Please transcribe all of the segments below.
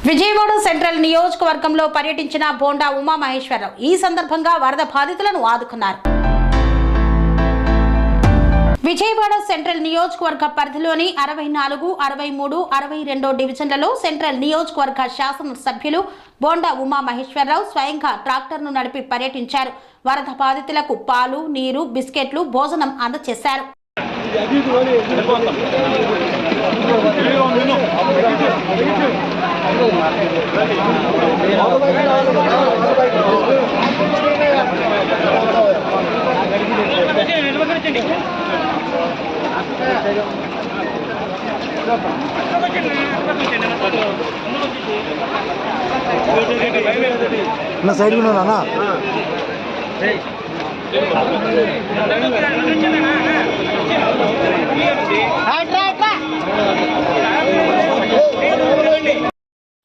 Vijayawada central నియోజకవర్గంలో పర్యటించిన బోండా ఉమామహేశ్వరరావు ఈ సందర్భంగా వరద బాధితులను ఆదుకున్నారు. విజయవాడ సెంట్రల్ నియోజకవర్గ పరిధిలోని 64, 63, 62 డివిజన్లలో సెంట్రల్ నియోజకవర్గ శాసన సభ్యులు బోండా ఉమామహేశ్వరరావు స్వయంగా ట్రాక్టర్ను నడిపి పర్యటించారు. వరద బాధితులకు పాలు, నీరు, బిస్కెట్లు, భోజనం అందజేశారు. నా సైడ్ ఉన్నానా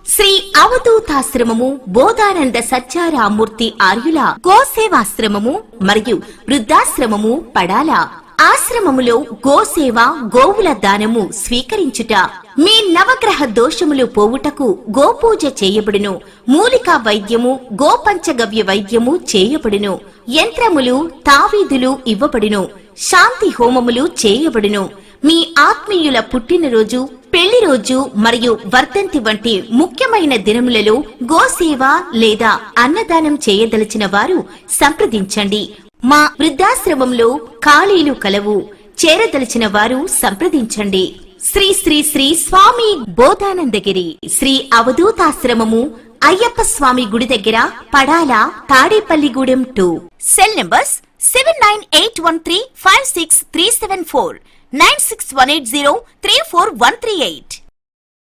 శ్రీ అవధూతాశ్రమము, బోధానంద సత్యారామూర్తి ఆర్యుల గోసేవాశ్రమము మరియు వృద్ధాశ్రమము పడాల. ఆశ్రమములో గోసేవ, గోవుల దానము స్వీకరించుట, మీ నవగ్రహ దోషములు పోవుటకు గోపూజ చేయబడును. మూలికా వైద్యము, గోపంచగవ్య వైద్యము చేయబడును. యంత్రములు, తావీదులు ఇవ్వబడును. శాంతి హోమములు చేయబడును. మీ ఆత్మీయుల పుట్టినరోజు, పెళ్లి రోజు మరియు వర్ధంతి వంటి ముఖ్యమైన దినములలో గోసేవ లేదా అన్నదానం చేయదలిచిన వారు సంప్రదించండి. మా వృద్ధాశ్రమంలో ఖాళీలు కలవు. చేరదలిచిన వారు సంప్రదించండి. శ్రీ శ్రీ శ్రీ స్వామి బోధానందగిరి శ్రీ అవధూతాశ్రమము, అయ్యప్ప స్వామి గుడి దగ్గర, పడాల, తాడేపల్లిగూడెం 2. Cell numbers 7981356374, 96180341138.